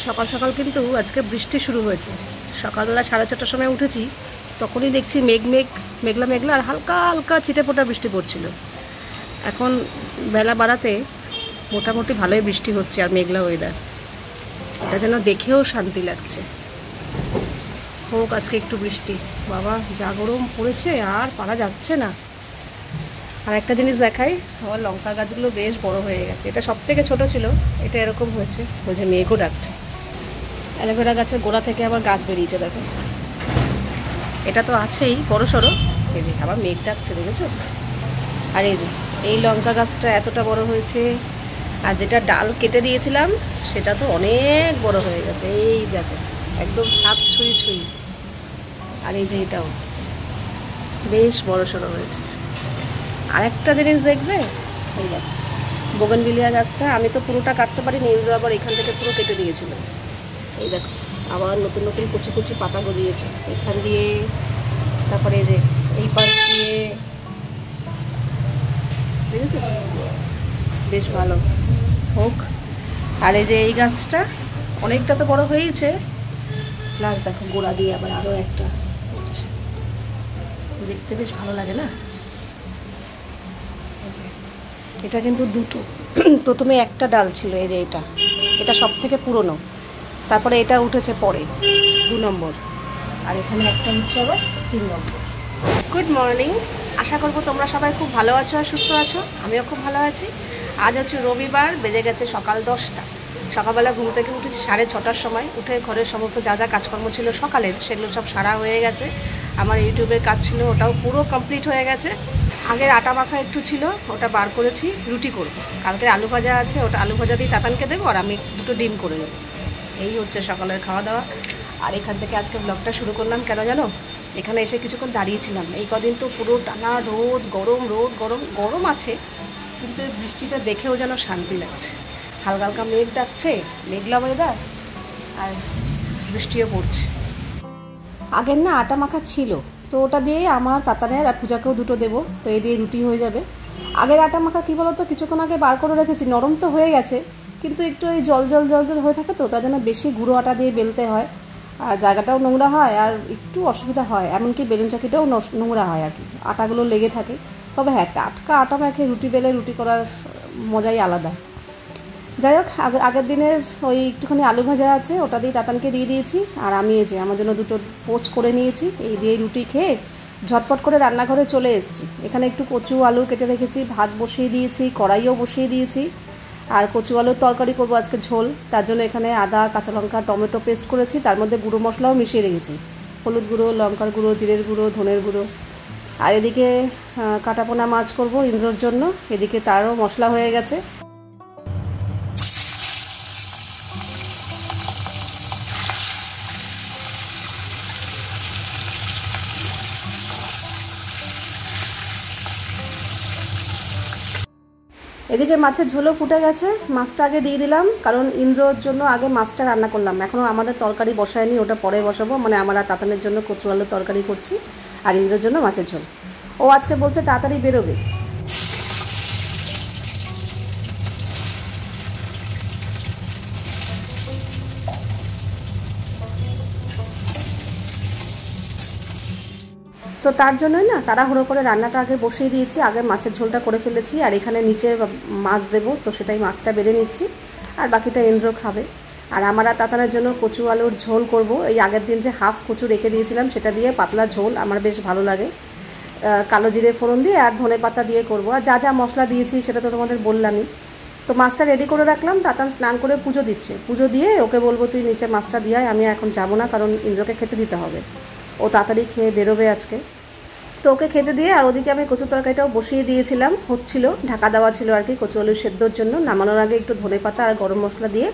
সকাল সকাল কিন্তু আজকে বৃষ্টি শুরু হয়েছে। সকালবেলা 4:30টার সময় উঠেছি, তখনই দেখছি মেঘলা মেঘলা আর হালকা হালকা ছিটেফোঁটা বৃষ্টি পড়ছিল। এখন বেলা বাড়াতে মোটামুটি ভালোই বৃষ্টি হচ্ছে আর মেঘলা ওয়েদার, এটা যেন দেখেও শান্তি লাগছে। হোক আজকে একটু বৃষ্টি, বাবা যা গরম পড়েছে আর পারা যাচ্ছে না। আর একটা জিনিস দেখাই, আমার লঙ্কা গাছগুলো বেশ বড় হয়ে গেছে। এটা সব থেকে ছোটো ছিল, এটা এরকম হয়েছে, ওই যে মেঘও ডাকছে। অ্যালোভেরা গাছের গোড়া থেকে আবার গাছ বেরিয়েছে, দেখো। এটা তো আছেই বড় সড়ো, এই যে আবার মেঘ ডাকছে, দেখেছো? আর এই যে এই লঙ্কা গাছটা এতটা বড় হয়েছে, আর যেটা ডাল কেটে দিয়েছিলাম সেটা তো অনেক বড় হয়ে গেছে। এই দেখো একদম ছাদ ছুঁই। আর এই যে এটাও বেশ বড় সড়ো হয়েছে। আর একটা জিনিস দেখবে, এই দেখো বোগেনভিলিয়া গাছটা আমি তো পুরোটা কাটতে পারিনি, ইন্দ্র আবার এখান থেকে পুরো কেটে দিয়েছিল। এই দেখো আবার নতুন নতুন কুচি কুচি পাতা গজিয়েছে এখান দিয়ে, তারপরে এই যে এই পাশ দিয়ে, দেখেছো? বেশ ভালো হোক। আর এই যে এই গাছটা অনেকটা তো বড় হয়েছে, প্লাস দেখো গোড়া দিয়ে আবার আরও একটা উঠছে, দেখতে বেশ ভালো লাগে না? এটা কিন্তু দুটো, প্রথমে একটা ডাল ছিল, এই যে এটা সব থেকে পুরনো, তারপরে এটা উঠেছে পরে 2 নম্বর, আর এখানে একটা হচ্ছে আবার 3 নম্বর। গুড মর্নিং, আশা করবো তোমরা সবাই খুব ভালো আছো আর সুস্থ আছো। আমিও খুব ভালো আছি। আজ হচ্ছে রবিবার, বেজে গেছে সকাল 10টা। সকালবেলা ঘুম থেকে উঠেছি 6:30টার সময়, উঠে ঘরের সমস্ত যা যা কাজকর্ম ছিল সকালের সেগুলো সব সারা হয়ে গেছে। আমার ইউটিউবের কাজ ছিল, ওটাও পুরো কমপ্লিট হয়ে গেছে। আগের আটা মাখা একটু ছিল, ওটা বার করেছি, রুটি করব। কালকে আলু ভাজা আছে, ওটা আলু ভাজা দিয়ে তাতানকে দেবো, আর আমি 2টো ডিম করে নেব। এই হচ্ছে সকালের খাওয়া দাওয়া। আর এখান থেকে আজকে ব্লগটা শুরু করলাম কেন জানো? এখানে এসে কিছুক্ষণ দাঁড়িয়েছিলাম। এই কদিন তো পুরো টানা রোদ গরম আছে, কিন্তু এই বৃষ্টিটা দেখেও যেন শান্তি লাগছে। হালকা হালকা মেঘ ডাকছে, মেঘলা ওয়েদার, আর বৃষ্টিও পড়ছে। আগের না আটা মাখা ছিল, তো ওটা দিয়েই আমার তাতানের আর পূজাকেও 2টো দেবো, তো এই দিয়ে রুটি হয়ে যাবে। আগের আটা মাখা কী বলো তো, কিছুক্ষণ আগে বার করে রেখেছি, নরম তো হয়ে গেছে, কিন্তু একটু এই জল হয়ে থাকে, তো তার জন্য বেশি গুঁড়ো আটা দিয়ে বেলতে হয়, আর জায়গাটাও নোংরা হয় আর একটু অসুবিধা হয়, এমনকি বেলুন চাকিটাও নোংরা হয় আর কি, আটাগুলো লেগে থাকে। তবে হ্যাঁ, টাটকা আটা মেখে রুটি বেলে রুটি করার মজাই আলাদা। যাই হোক, আগের দিনের ওই একটুখানি আলু ভাজা আছে, ওটা দিয়ে তাতানকে দিয়ে দিয়েছি, আর আমি এই যে আমার জন্য 2টো পোচ করে নিয়েছি। এই দিয়ে রুটি খেয়ে ঝটপট করে রান্নাঘরে চলে এসেছি। এখানে একটু কচু আলু কেটে রেখেছি, ভাত বসিয়ে দিয়েছি, কড়াইও বসিয়ে দিয়েছি। আর কচু আলুর তরকারি করবো আজকে, ঝোল। তার জন্য এখানে আদা, কাঁচা লঙ্কা, টমেটো পেস্ট করেছি, তার মধ্যে গুঁড়ো মশলাও মিশিয়ে রেখেছি, হলুদ গুঁড়ো, লঙ্কার গুঁড়ো, জিরের গুঁড়ো, ধনের গুঁড়ো। আর এদিকে কাটাপোনা মাছ করব ইন্দ্রর জন্য, এদিকে তারও মশলা হয়ে গেছে। এদিকে মাছের ঝোলও ফুটে গেছে, মাছটা আগে দিয়ে দিলাম, কারণ ইন্দ্রর জন্য আগে মাছটা রান্না করলাম। এখনও আমাদের তরকারি বসায়নি, ওটা পরে বসাবো। মানে আমার আর তাতানের জন্য কচু আলুর তরকারি করছি, আর ইন্দ্রর জন্য মাছের ঝোল। ও আজকে বলছে তাড়াতাড়ি বেরোবে। তো তার জন্যই না তাড়াহুড়ো করে রান্নাটা আগে বসিয়ে দিয়েছি, আগে মাছের ঝোলটা করে ফেলেছি, আর এখানে নিচে মাছ দেবো, তো সেটাই মাছটা বেড়ে নিচ্ছি, আর বাকিটা ইন্দ্র খাবে। আর আমার আর তাতানের জন্য কচু আলুর ঝোল করব। এই আগের দিন যে হাফ কচু রেখে দিয়েছিলাম, সেটা দিয়ে পাতলা ঝোল আমার বেশ ভালো লাগে, কালো জিরে ফোড়ন দিয়ে আর ধনে পাতা দিয়ে করবো। আর যা যা মশলা দিয়েছি সেটা তো তোমাদের বললামই। তো মাছটা রেডি করে রাখলাম, তাতান স্নান করে পুজো দিচ্ছে, পুজো দিয়ে ওকে বলবো তুই নিচে মাছটা দিয়ে, আমি এখন যাবো না, কারণ ইন্দ্রকে খেতে দিতে হবে, ও তাড়াতাড়ি খেয়ে বেরোবে আজকে। তো ওকে খেতে দিয়ে, আর ওদিকে আমি কচু তরকারিটাও বসিয়ে দিয়েছিলাম, হচ্ছিল, ঢাকা দেওয়া ছিল আর কি, কচু আলু সেদ্ধর জন্য। নামানোর আগে একটু ধনে পাতা আর গরম মশলা দিয়ে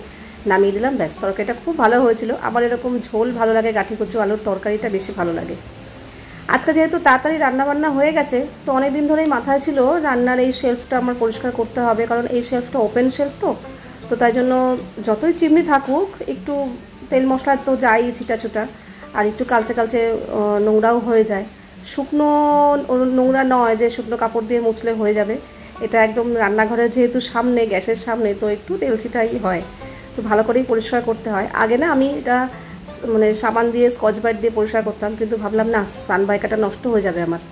নামিয়ে দিলাম, ব্যাস। তরকারিটা খুব ভালো হয়েছিল। আমার এরকম ঝোল ভালো লাগে, গাঠি কচু আলুর তরকারিটা বেশি ভালো লাগে। আজকে যেহেতু তাড়াতাড়ি রান্নাবান্না হয়ে গেছে, তো অনেক দিন ধরেই মাথায় ছিল রান্নার এই শেলফটা আমার পরিষ্কার করতে হবে, কারণ এই শেলফটা ওপেন শেলফ, তো তাই জন্য যতই চিমনি থাকুক একটু তেল মশলা তো যাই ছিটাছুটা, আর একটু কালচে নোংরাও হয়ে যায়। শুকনো নোংরা নয় যে শুকনো কাপড় দিয়ে মুছলে হয়ে যাবে, এটা একদম রান্নাঘরের যেহেতু সামনে, গ্যাসের সামনে, তো একটু তেল ছিটাই হয়। তো ভালো করেই পরিষ্কার করতে হয়। আগে না আমি এটা মানে সাবান দিয়ে স্কচ ব্রাইট দিয়ে পরিষ্কার করতাম, কিন্তু ভাবলাম না সানমাইকাটা নষ্ট হয়ে যাবে আমার,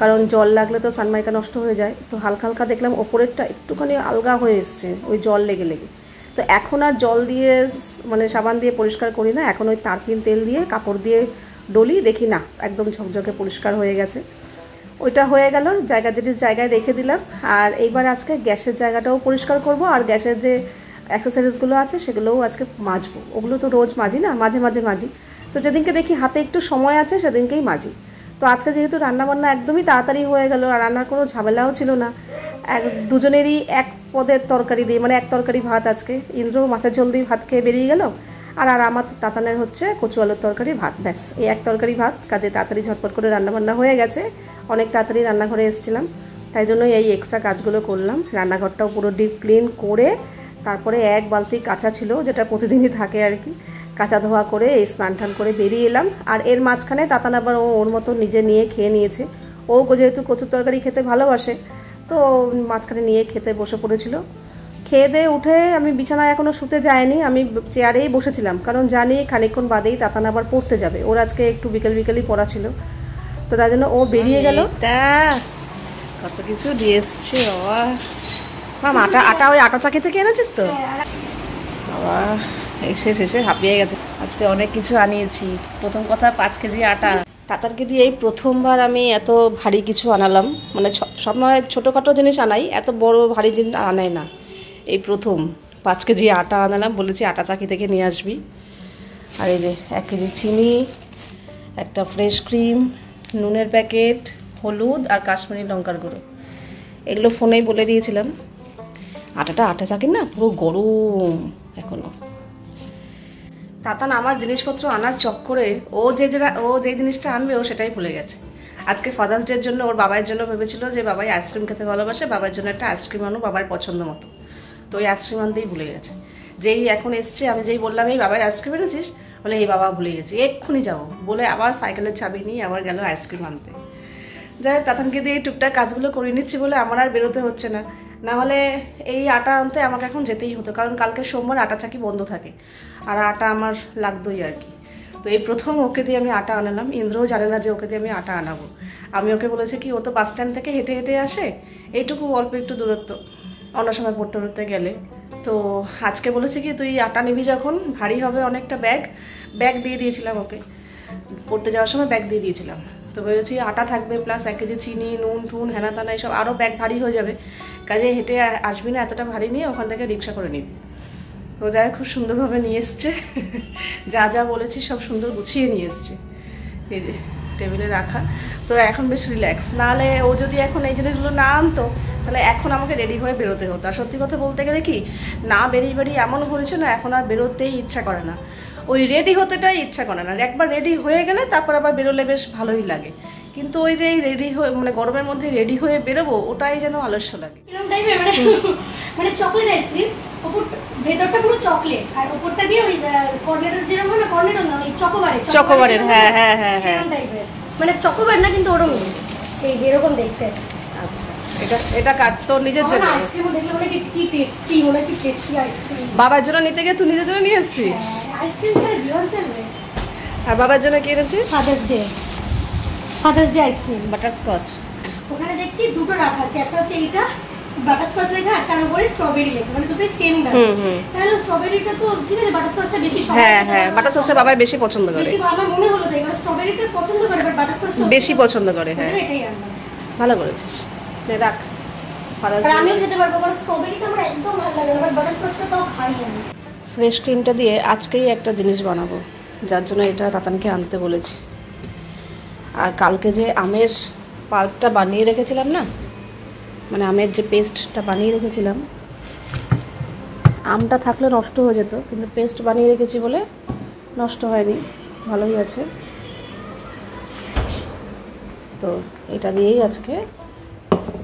কারণ জল লাগলে তো সানমাইকা নষ্ট হয়ে যায়। তো হালকা হালকা দেখলাম ওপরেরটা একটুখানি আলগা হয়ে এসছে ওই জল লেগে লেগে। তো এখন আর জল দিয়ে মানে সাবান দিয়ে পরিষ্কার করি না, এখন ওই তারপিন তেল দিয়ে কাপড় দিয়ে ডলি, দেখি না একদম ঝকঝকে পরিষ্কার হয়ে গেছে। ওইটা হয়ে গেল, জায়গায় রেখে দিলাম। আর এইবার আজকে গ্যাসের জায়গাটাও পরিষ্কার করব, আর গ্যাসের যে অ্যাক্সেসরিজগুলো আছে সেগুলোও আজকে মাজবো। ওগুলো তো রোজ মাজি না, মাঝে মাঝে মাজি। তো যেদিনকে দেখি হাতে একটু সময় আছে সেদিনকেই মাজি। তো আজকে যেহেতু রান্নাবান্না একদমই তাড়াতাড়ি হয়ে গেল, আর রান্নার কোনো ঝামেলাও ছিল না, দুজনেরই এক পদের তরকারি দিয়ে, মানে এক তরকারি ভাত। আজকে ইন্দ্র মাছের ঝোল দিয়ে ভাত খেয়ে বেরিয়ে গেল, আর আমার তাতানের হচ্ছে কচু আলুর তরকারি ভাত, ব্যাস এই এক তরকারি ভাত। কাজে তাড়াতাড়ি ঝটপট করে রান্নাবান্না হয়ে গেছে, অনেক তাড়াতাড়ি রান্নাঘরে এসেছিলাম, তাই জন্য এই এক্সট্রা কাজগুলো করলাম। রান্নাঘরটাও পুরো ডিপ ক্লিন করে তারপরে এক বালতি কাঁচা ছিল, যেটা প্রতিদিনই থাকে আর কি, কাঁচা ধোয়া করে এই স্নান টান করে বেরিয়ে এলাম। আর এর মাঝখানে তাতান আবার ওর মতো নিজে নিয়ে খেয়ে নিয়েছে। ও যেহেতু কচুর তরকারি খেতে ভালোবাসে, তো মাঝখানে নিয়ে খেতে বসে পড়েছিল। খেয়ে দিয়ে উঠে আমি বিছানায় এখনও শুতে যাইনি, আমি চেয়ারেই বসেছিলাম, কারণ জানি খানিকক্ষণ বাদেই তাতান আবার পড়তে যাবে। ওর আজকে একটু বিকেলই পড়া ছিল, তো তার জন্য ও বেরিয়ে গেল। তা কত কিছু দিয়ে এসছে বাবা। মাম আটা ওই আটা চাকি থেকে এনেছিস তো বাবা? শেষে হাঁপিয়ে গেছে। আজকে অনেক কিছু আনিয়েছি। প্রথম কথা 5 কেজি আটা। তাতারকে দিয়ে এই প্রথমবার আমি এত ভারী কিছু আনালাম, মানে সবসময় ছোটোখাটো জিনিস আনাই, এত বড় ভারী জিনিস আনাই না। এই প্রথম 5 কেজি আটা আনালাম, বলেছি আটা চাকি থেকে নিয়ে আসবি। আর এই যে 1 কেজি চিনি, একটা ফ্রেশ ক্রিম, নুনের প্যাকেট, হলুদ আর কাশ্মীরি লঙ্কার গুঁড়ো। এগুলো ফোনেই বলে দিয়েছিলাম। আটা চাকি না পুরো গরম এখনো। তাতান আমার জিনিসপত্র আনার চক্করে ও যে জিনিসটা আনবে ও সেটাই ভুলে গেছে। আজকে ফাদার্স ডের জন্য ওর বাবার জন্য ভেবেছিল যে বাবাই আইসক্রিম খেতে ভালোবাসে, বাবার জন্য একটা আইসক্রিম আনো বাবার পছন্দ মতো। তো ওই আইসক্রিম আনতেই ভুলে গেছে। যেই এখন এসছে, আমি যেই বললাম এই বাবার আইসক্রিম এনেছিস, বলে এই বাবা ভুলে গেছি, এক্ষুনি যাবো বলে আবার সাইকেলের চাবি নিয়ে আবার গেল আইসক্রিম আনতে। যাই তাতানকে দিয়ে টুকটাক কাজগুলো করে নিচ্ছি বলে আমার আর বেরোতে হচ্ছে না, না হলে এই আটা আনতে আমাকে এখন যেতেই হতো, কারণ কালকে সোমবার আটা চাকি বন্ধ থাকে, আর আটা আমার লাগতোই আর কি। তো এই প্রথম ওকে দিয়ে আমি আটা আনালাম। ইন্দ্রও জানে না যে ওকে দিয়ে আমি আটা আনাবো। আমি ওকে বলেছি কি, ও তো বাস স্ট্যান্ড থেকে হেঁটে হেঁটে আসে, এইটুকু অল্প একটু দূরত্ব, অন্য সময় পড়তে গেলে। তো আজকে বলেছি কি, তুই আটা নিবি যখন, ভারী হবে অনেকটা, ব্যাগ দিয়ে দিয়েছিলাম ওকে, পড়তে যাওয়ার সময় ব্যাগ দিয়ে দিয়েছিলাম। তো বলেছি আটা থাকবে প্লাস 1 কেজি চিনি, নুন টুন হেনা তানা এইসব, আরও ব্যাগ ভারী হয়ে যাবে, কাজে হেঁটে আসবি না এতটা ভারী নিয়ে, ওখান থেকে রিক্সা করে নিবি। তো যাই খুব সুন্দরভাবে নিয়ে এসছে, যা বলেছি সব সুন্দর গুছিয়ে নিয়ে এসছে, এই যে টেবিলে রাখা। তো এখন বেশ রিল্যাক্স, নাহলে ও যদি এখন এই জিনিসগুলো না আনতো তাহলে এখন আমাকে রেডি হয়ে বেরোতে হতো। আর সত্যি কথা বলতে গেলে কি, না বেরিয়ে এমন হয়েছে না, এখন আর বেরোতেই ইচ্ছা করে না, ওই রেডি হতেটাই ইচ্ছা করে না। একবার রেডি হয়ে গেলে তারপর আবার বেরোলে বেশ ভালোই লাগে, কিন্তু ওই যে এই রেডি হয়ে, মানে গরমের মধ্যে রেডি হয়ে বেরোবো, ওটাই যেন আলস্য লাগে। মানে চকলেট আইসক্রিম, ওপর ভেতরটা পুরো চকলেট, আর ওপরটা দিয়ে ওই কর্নেটের যেরকম হয় না, কর্নেট না ওই চকোবারের, হ্যাঁ মানে চকোবার না কিন্তু ওরকম, এই যেরকম দেখতে। আচ্ছা, এটা কাট তোর নিজের জন্য। আইসক্রিম দেখলে মনে কি টেস্টি, মনে কি টেস্টি আইসক্রিম। বাবার জন্য নিতে গিয়ে তুই নিজের জন্য নিয়ে এসেছিস? আইসক্রিম ছাড়া জীবন চলবে। আর বাবার জন্য কি এনেছিস? Father's day ice cream, butterscotch. ওখানে দেখছি দুটো রাখা আছে, একটা হচ্ছে এইটা বাটারস্কচ লেখা, আর তার উপরে স্ট্রবেরি লেখা, মানে দুটোই সেম দাম। তাহলে স্ট্রবেরিটা তো ঠিক আছে, বাটারস্কচটা বেশি, হ্যাঁ বাটারস্কচটা বাবাই বেশি পছন্দ করে। বেশি আমার মনে হলো তাই, কারণ স্ট্রবেরিটা পছন্দ করে বাট বাটারস্কচটা বেশি পছন্দ করে। হ্যাঁ এটাই আনলাম। ভালো করেছিস, রাখ। আর আমিও খেতে পারবো, কারণ স্ট্রবেরিটা আমার একদম ভালো লাগে না, বাট বাটারস্কচটা তাও খাই আমি। ফ্রেশ ক্রিমটা দিয়ে আজকেই একটা জিনিস বানাবো, যার জন্য এটা তাতানকে আনতে বলেছি। আর কালকে যে আমের পাল্পটা বানিয়ে রেখেছিলাম না, মানে আমের যে পেস্টটা বানিয়ে রেখেছিলাম, আমটা থাকলে নষ্ট হয়ে যেত, কিন্তু পেস্ট বানিয়ে রেখেছি বলে নষ্ট হয়নি, ভালোই আছে। তো এটা দিয়েই আজকে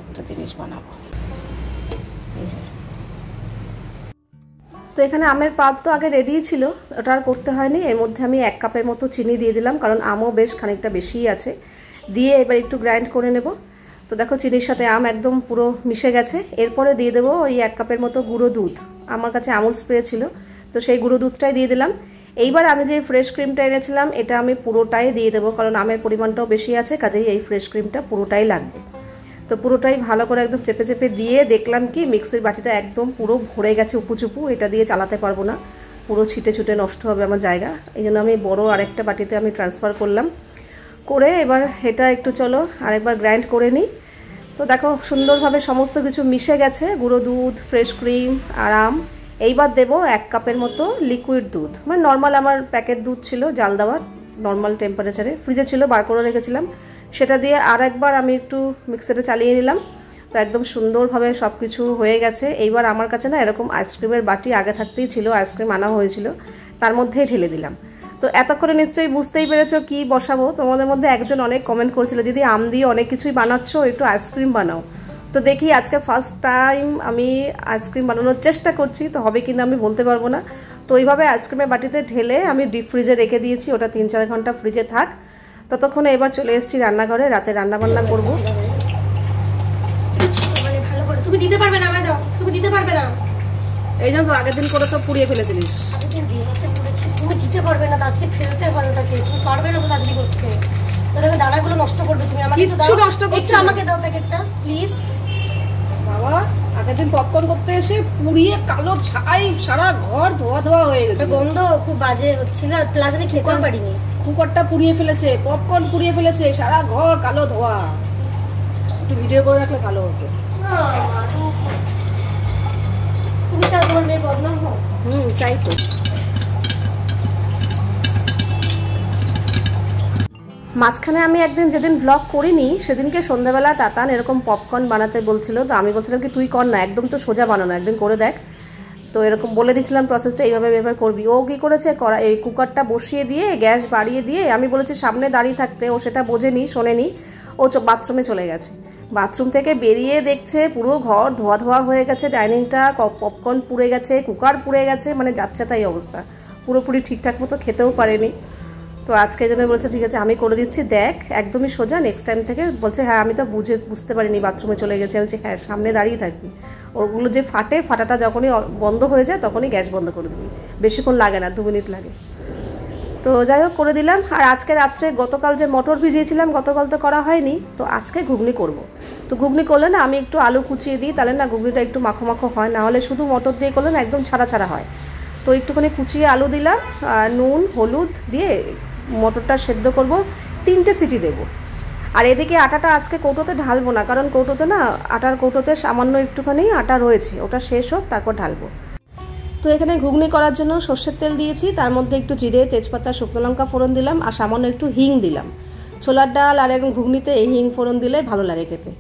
একটা জিনিস বানাবো। এই যে, তো এখানে আমের পাল্প তো আগে রেডি ছিল, ওটা আর করতে হয়নি। এর মধ্যে আমি 1 কাপের মতো চিনি দিয়ে দিলাম, কারণ আমও বেশ খানিকটা বেশিই আছে। দিয়ে এবার একটু গ্রাইন্ড করে নেব। তো দেখো চিনির সাথে আম একদম পুরো মিশে গেছে। এরপরে দিয়ে দেবো ওই 1 কাপের মতো গুঁড়ো দুধ। আমার কাছে আমুল স্প্রে ছিল, তো সেই গুঁড়ো দুধটাই দিয়ে দিলাম। এইবার আমি যে ফ্রেশ ক্রিমটা এনেছিলাম এটা আমি পুরোটাই দিয়ে দেবো, কারণ আমের পরিমাণটাও বেশি আছে, কাজেই এই ফ্রেশ ক্রিমটা পুরোটাই লাগবে। তো পুরোটাই ভালো করে একদম চেপে চেপে দিয়ে দেখলাম কি মিক্সির বাটিটা একদম পুরো ভরে গেছে উপুচুপু, এটা দিয়ে চালাতে পারবো না, পুরো ছিটে ছুটে নষ্ট হবে আমার জায়গা। এই জন্য আমি বড় আরেকটা বাটিতে আমি ট্রান্সফার করলাম, করে এবার এটা একটু চলো আরেকবার গ্রাইন্ড করে নিই। তো দেখো সুন্দরভাবে সমস্ত কিছু মিশে গেছে, গুঁড়ো দুধ, ফ্রেশ ক্রিম আর আম। এইবার দেবো 1 কাপের মতো লিকুইড দুধ, মানে নর্মাল আমার প্যাকেট দুধ ছিল জাল দেওয়ার, নর্মাল টেম্পারেচারে ফ্রিজে ছিল, বার করে রেখেছিলাম। সেটা দিয়ে আর একবার আমি একটু মিক্সারে চালিয়ে নিলাম। তো একদম সুন্দরভাবে সব কিছু হয়ে গেছে। এইবার আমার কাছে না এরকম আইসক্রিমের বাটি আগে থাকতেই ছিল, আইসক্রিম আনা হয়েছিল, তার মধ্যেই ঢেলে দিলাম। তো এতক্ষণে নিশ্চয়ই বুঝতেই পেরেছো কি বসাবো। তোমাদের মধ্যে একজন অনেক কমেন্ট করেছিল, দিদি আম দিয়ে অনেক কিছুই বানাচ্ছ, একটু আইসক্রিম বানাও। তো দেখি আজকে ফার্স্ট টাইম আমি আইসক্রিম বানানোর চেষ্টা করছি, তো হবে কিনা আমি বলতে পারবো না। তো এইভাবে আইসক্রিমের বাটিতে ঢেলে আমি ডিপ ফ্রিজে রেখে দিয়েছি, ওটা 3-4 ঘন্টা ফ্রিজে থাক। ততক্ষণে এবার চলে এসেছি রান্নাঘরে, রাতে রান্না বান্না করবো। মানে ভালো করে তুমি দিতে পারবে না, আমায় দাও, তুমি দিতে পারবে না। এই জন্য তো আগের দিন করে তো পুড়িয়ে ফেলেছিলিস। তুমি দিতে পারবে না, তাড়াতাড়ি ফেলতে হয় ওটাকে, তুমি পারবে না তো তাড়াতাড়ি করতে, ওটাকে দানাগুলো নষ্ট করবে তুমি। আমাকে কিচ্ছু নষ্ট করছি না। একটু আমাকে দাও প্যাকেটটা প্লিজ। বাবা আগের দিন পপকর্ন করতে এসে পুড়িয়ে কালো ছাই, সারা ঘর ধোয়া ধোয়া হয়ে গেছে, গন্ধ খুব বাজে হচ্ছিল, আর প্লাস আমি খেতেও পারিনি। কুকারটা পুড়িয়ে ফেলেছে, পপকর্ন পুড়িয়ে ফেলেছে, সারা ঘর কালো ধোয়া। একটু ভিডিও করে রাখলে ভালো হতো। তুমি চাও তোমার মেয়ে বদনাম হোক? চাই তো। মাঝখানে আমি একদিন যেদিন ব্লগ করিনি সেদিনকে সন্ধ্যাবেলা তাতান এরকম পপকর্ন বানাতে বলছিল, তো আমি বলছিলাম কি তুই কর না, একদম তো সোজা বানানো, একদিন করে দেখ। তো এরকম বলে দিচ্ছিলাম প্রসেসটা এইভাবে এইভাবে করবি। ও কী করেছে, এই কুকারটা বসিয়ে দিয়ে গ্যাস বাড়িয়ে দিয়ে, আমি বলেছি সামনে দাঁড়িয়ে থাকতে, ও সেটা বোঝেনি, শোনেনি, ও বাথরুমে চলে গেছে। বাথরুম থেকে বেরিয়ে দেখছে পুরো ঘর ধোয়া ধোয়া হয়ে গেছে, ডাইনিংটা পপকর্ন পুড়ে গেছে, কুকার পুড়ে গেছে, মানে যাচ্ছে তাই অবস্থা, পুরোপুরি ঠিকঠাক মতো খেতেও পারেনি। তো আজকে জন্য বলছে ঠিক আছে আমি করে দিচ্ছি, দেখ একদমই সোজা, নেক্সট টাইম থেকে। বলছে হ্যাঁ আমি তো বুঝতে পারিনি বাথরুমে চলে গেছে। আমি বলছি হ্যাঁ সামনে দাঁড়িয়ে থাকবি, ওগুলো যে ফাটাটা যখনই বন্ধ হয়ে যায় তখনই গ্যাস বন্ধ করে দিবি, বেশিক্ষণ লাগে না, 2 মিনিট লাগে। তো যাই হোক করে দিলাম। আর আজকে রাত্রে গতকাল যে মটর ভিজিয়েছিলাম, গতকাল তো করা হয়নি, তো আজকে ঘুগনি করব। তো ঘুগনি করলে না আমি একটু আলু কুচিয়ে দিই, তাহলে না ঘুগনিটা একটু মাখো মাখো হয়, না হলে শুধু মটর দিয়ে করলে না একদম ছাড়া ছাড়া হয়। তো একটুখানি কুচিয়ে আলু দিলাম, নুন হলুদ দিয়ে মটরটা সেদ্ধ করব, 3টে সিটি দেব। আর এদিকে আটাটা আজকে কৌটোতে ঢালবো না, কারণ কৌটোতে না আটার কৌটোতে সামান্য একটুখানি আটা রয়েছে, ওটা শেষ হোক তারপর ঢালবো। তো এখানে ঘুগনি করার জন্য সর্ষের তেল দিয়েছি, তার মধ্যে একটু জিরে, তেজপাতা, শুকনো লঙ্কা ফোড়ন দিলাম, আর সামান্য একটু হিং দিলাম। ছোলার ডাল আর এরকম ঘুগনিতে এই হিং ফোড়ন দিলে ভালো লাগে খেতে।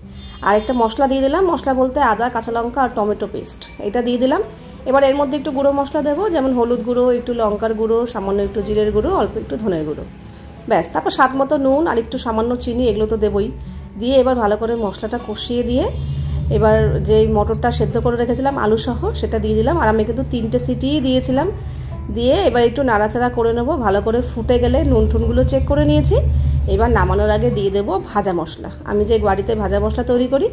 আর একটা মশলা দিয়ে দিলাম, মশলা বলতে আদা, কাঁচা লঙ্কা আর টমেটো পেস্ট, এটা দিয়ে দিলাম। এবার এর মধ্যে একটু গুঁড়ো মশলা দেবো, যেমন হলুদ গুঁড়ো, একটু লঙ্কার গুঁড়ো, সামান্য একটু জিরের গুঁড়ো, অল্প একটু ধনের গুঁড়ো, ব্যাস। তারপর স্বাদ মতো নুন আর একটু সামান্য চিনি, এগুলো তো দেবই। দিয়ে এবার ভালো করে মশলাটা কষিয়ে দিয়ে এবার যেই মটরটা সেদ্ধ করে রেখেছিলাম আলু সহ সেটা দিয়ে দিলাম। আর আমি কিন্তু 3টে সিটিই দিয়েছিলাম। দিয়ে এবার একটু নাড়াচাড়া করে নেবো, ভালো করে ফুটে গেলে নুন টুনগুলো চেক করে নিয়েছি। এবার নামানোর আগে দিয়ে দেবো ভাজা মশলা। আমি যে বাড়িতে ভাজা মশলা তৈরি করি,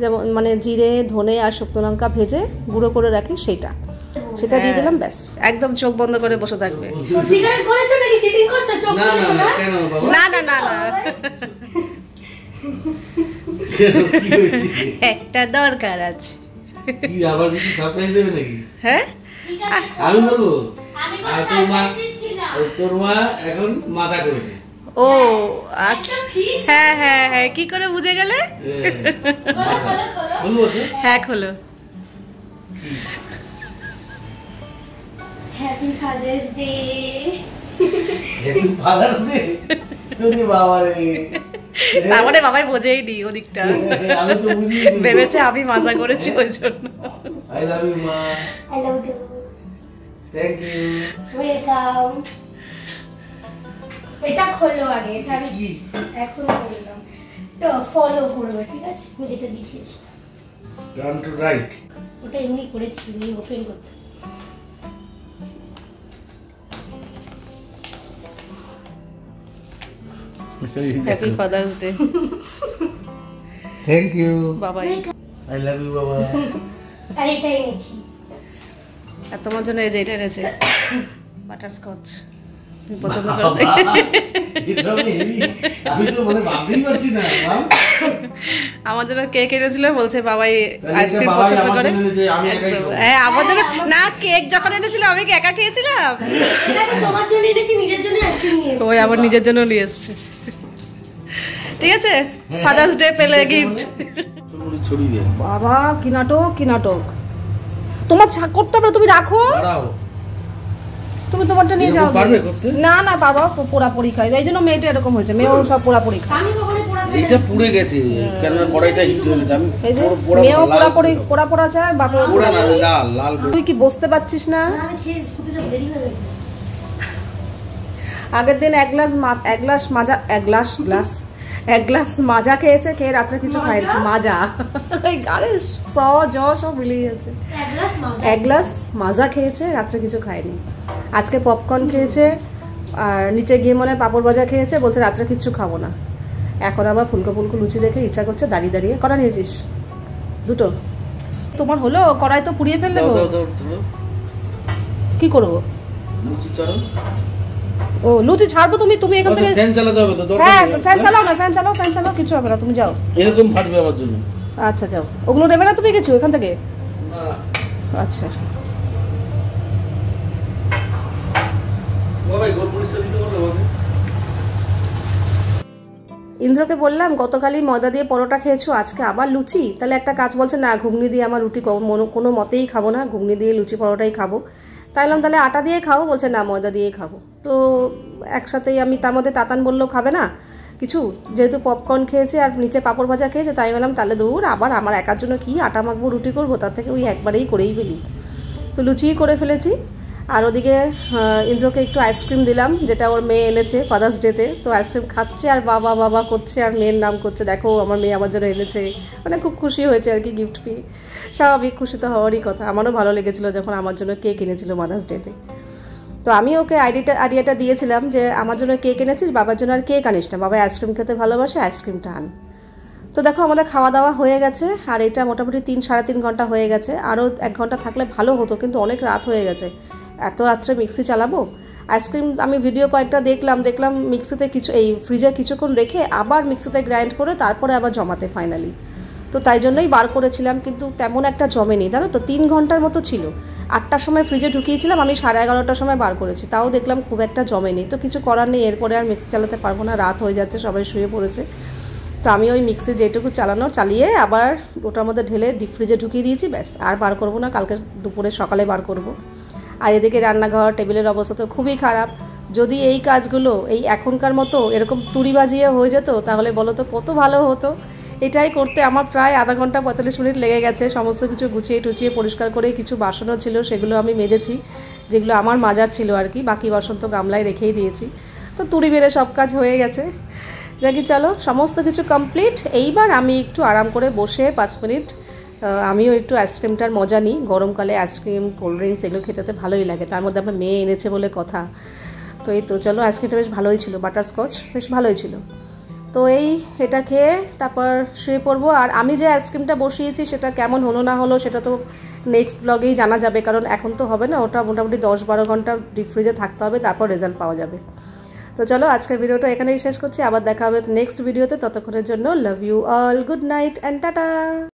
যেমন মানে জিরে, ধনে আর শুকনো লঙ্কা ভেজে গুঁড়ো করে রাখি, সেটা দিয়ে দিলাম, ব্যাস। একদম চোখ বন্ধ করে বসে থাকবে। না না না না, একটা দরকার আছে। কি আবার কিছু সারপ্রাইজ দেবে নাকি? হ্যাঁ আমি বলবো, তোর মা এখন মাজা করেছে। ও আচ্ছা, হ্যাঁ হ্যাঁ হ্যাঁ, কি করে বুঝে গেলে? বলবো হ্যাঁ খোলো। Happy father's day. Happy father's day. তুমি বাবা রে, তারপরে বাবাই বোঝেই নি ওদিকটা, আমি তো বুঝি ভেবেছে আমি মজা করেছি ওই জন্য। আই লাভ ইউ মা। I love you. Thank you. Welcome. এটা খোলো আগে, এটা আমি এখন বললাম তো ফলো করবে, ঠিক আছে? আমি যেটা দেখিয়েছি টার্ন টু রাইট, ওটা এমনি করেছি, এমনি ওপেন করতে। Happy father's day. Thank you বাবাই। আই লাভ ইউ বাবা। আর এটা এনেছি, আর তোমার জন্য এই যে এটা এনেছে বাটারস্কচ, তুমি পছন্দ করবে। এটা আমি আমি তো মানে ভাবতেই পারছি না। আমার জন্য কেক এনেছিল, বলছে বাবাই তাহলে আইসক্রিম বাবাই পছন্দ আমার করে। জন্য এনেছে, আমি একাই খাবো। হ্যাঁ আমার জন্য না, কেক যখন এনেছিল আমি কি একা খেয়েছিলাম? এটা আমি তোমার জন্য এনেছি, নিজের জন্য আইসক্রিম নিয়ে এসেছি। ওই আবার নিজের জন্য নিয়ে এসছে। ঠিক আছে, ফাদার্স ডে পেলে গিফট। চুমুড়ি ছড়িয়ে দে। বাবা কি নাটক, কি নাটক! তোমার করতে হবে, তুমি রাখো, দাঁড়াও। তুমি তোমারটা নিয়ে যাও। এরকম পারবে করতে? না না বাবা, পোড়াপড়ি খায়, এই জন্য মেয়েটা এরকম হয়েছে, মেয়েও সব পোড়াপড়ি খায়। আমি কখনো পোড়া ফেলে এটা পুড়ে গেছে, কেন কড়াইটা হিট হয়ে গেছে। আমি এই যে পোড়া মেয়েও লাল পোড়াপড়ি পোড়া চায়, বাবা পোড়া না, লাল লাল। তুই কি বসতে পারছিস না? না, আমি খেয়ে শুতে যাবো, দেরি হয়ে গেছে। আগের দিন এক গ্লাস মাজা খেয়েছে, খেয়ে রাত্রে কিছু খায় মাজা, এই গাড়ি সব মিলিয়ে যাচ্ছে। এক গ্লাস মাজা খেয়েছে, রাত্রে কিছু খায়নি। আজকে পপকর্ন খেয়েছে, আর নিচে গিয়ে মনে হয় পাঁপড় ভাজা খেয়েছে, বলছে রাত্রে কিচ্ছু খাবো না। এখন আবার ফুলকো ফুলকো লুচি দেখে ইচ্ছা করছে, দাঁড়িয়ে দাঁড়িয়ে। কটা নিয়েছিস? দুটো। তোমার হলো? কড়াই তো পুড়িয়ে ফেললে গো। কি করবো? লুচি চড়ো। ও লুচি ছাড়বো, তুমি এখান থেকে। ফ্যান চালাতে হবে তো, দরকার হ্যাঁ নেই। ফ্যান চালাও না, ফ্যান চালাও, কিছু হবে না, তুমি যাও। এরকম ভাজবে আমার জন্য। আচ্ছা যাও, ওগুলো নেবে না তুমি কিছু এখান থেকে? না আচ্ছা বাবা, গোলমরিচটা দিতে বলো বাবা। ইন্দ্রকে বললাম গতকালই ময়দা দিয়ে পরোটা খেয়েছো, আজকে আবার লুচি? তাহলে একটা কাজ, বলছে না ঘুগনি দিয়ে আমার রুটি কোনো মতেই খাবো না, ঘুগনি দিয়ে লুচি পরোটাই খাবো। তাইলাম তাহলে আটা দিয়ে খাও, বলছে না ময়দা দিয়েই খাবো। তো একসাথেই আমি, তার মধ্যে তাতান বললো খাবে না কিছু, যেহেতু পপকর্ন খেয়েছে আর নিচে পাঁপড় ভাজা খেয়েছে, তাই বললাম তাহলে দূর, আবার আমার একার জন্য কি আটা মাখবো রুটি করবো, তার থেকে ওই একবারেই করেই ফেলি। তো লুচিই করে ফেলেছি। আর ওদিকে ইন্দ্রকে একটু আইসক্রিম দিলাম, যেটা ওর মেয়ে এনেছে ফাদার্স ডেতে। তো আইসক্রিম খাচ্ছে আর বাবা বাবা করছে, আর মেয়ের নাম করছে, দেখো আমার মেয়ে আমার জন্য এনেছে। মানে খুব খুশি হয়েছে আর কি গিফট পেয়ে। স্বাভাবিক, খুশি তো হওয়ারই কথা। আমারও ভালো লেগেছিলো যখন আমার জন্য কেক এনেছিল মাদার্স ডেতে। তো আমি ওকে আইডিয়াটা দিয়েছিলাম যে আমার জন্য কেক এনেছিস, বাবার জন্য আর কেক আনিস না, বাবা আইসক্রিম খেতে ভালোবাসে, আইসক্রিমটা আন। তো দেখো আমাদের খাওয়া দাওয়া হয়ে গেছে, আর এটা মোটামুটি 3-3.5 ঘন্টা হয়ে গেছে। আরও 1 ঘন্টা থাকলে ভালো হতো, কিন্তু অনেক রাত হয়ে গেছে, এত রাত্রে মিক্সি চালাবো। আইসক্রিম আমি ভিডিও কয়েকটা দেখলাম মিক্সিতে এই ফ্রিজে কিছুক্ষণ রেখে আবার মিক্সিতে গ্রাইন্ড করে তারপরে আবার জমাতে ফাইনালি। তো তাই জন্যই বার করেছিলাম, কিন্তু তেমন একটা জমেনি, জানো তো। 3 ঘন্টার মতো ছিল, 8টার সময় ফ্রিজে ঢুকিয়েছিলাম, আমি 11:30টার সময় বার করেছি, তাও দেখলাম খুব একটা জমেনি। তো কিছু করার নেই, এরপরে আর মিক্সি চালাতে পারবো না, রাত হয়ে যাচ্ছে, সবাই শুয়ে পড়েছে। তো আমি ওই মিক্সি যেটুকু চালিয়ে আবার ওটার মধ্যে ঢেলে ডিপ ফ্রিজে ঢুকিয়ে দিয়েছি, ব্যাস আর বার করবো না, কালকে দুপুরে সকালে বার করব। আর এদিকে রান্নাঘর টেবিলের অবস্থা তো খুবই খারাপ। যদি এই কাজগুলো এই এখনকার মতো এরকম তুড়ি বাজিয়ে হয়ে যেত, তাহলে বলো তো কত ভালো হতো। এটাই করতে আমার প্রায় আধা ঘন্টা 45 মিনিট লেগে গেছে। সমস্ত কিছু গুছিয়ে টুচিয়ে পরিষ্কার করে, কিছু বাসনও ছিল সেগুলো আমি মেজেছি, যেগুলো আমার মাজার ছিল আর কি, বাকি বাসন তো গামলায় রেখেই দিয়েছি। তো তুড়ি বেড়ে সব কাজ হয়ে গেছে। যাকে চলো, সমস্ত কিছু কমপ্লিট। এইবার আমি একটু আরাম করে বসে 5 মিনিট আমিও একটু আইসক্রিমটার মজা নিই। গরমকালে আইসক্রিম, কোল্ড ড্রিঙ্কস এগুলো খেতে ভালোই লাগে, তার মধ্যে আমার মেয়ে এনেছে বলে কথা। তো এই তো চলো, আইসক্রিমটা বেশ ভালোই ছিল, বাটারস্কচ বেশ ভালোই ছিল। তো এটা খেয়ে তারপর শুয়ে পড়বো। আর আমি যে আইসক্রিমটা বসিয়েছি সেটা কেমন হলো না হলো সেটা তো নেক্সট ব্লগেই জানা যাবে, কারণ এখন তো হবে না, ওটা মোটামুটি 10-12 ঘন্টা ডিপ ফ্রিজে থাকতে হবে, তারপর রেজাল্ট পাওয়া যাবে। তো চলো আজকের ভিডিওটা এখানেই শেষ করছি, আবার দেখা হবে নেক্সট ভিডিওতে। ততক্ষণের জন্য love you all, good night and tata.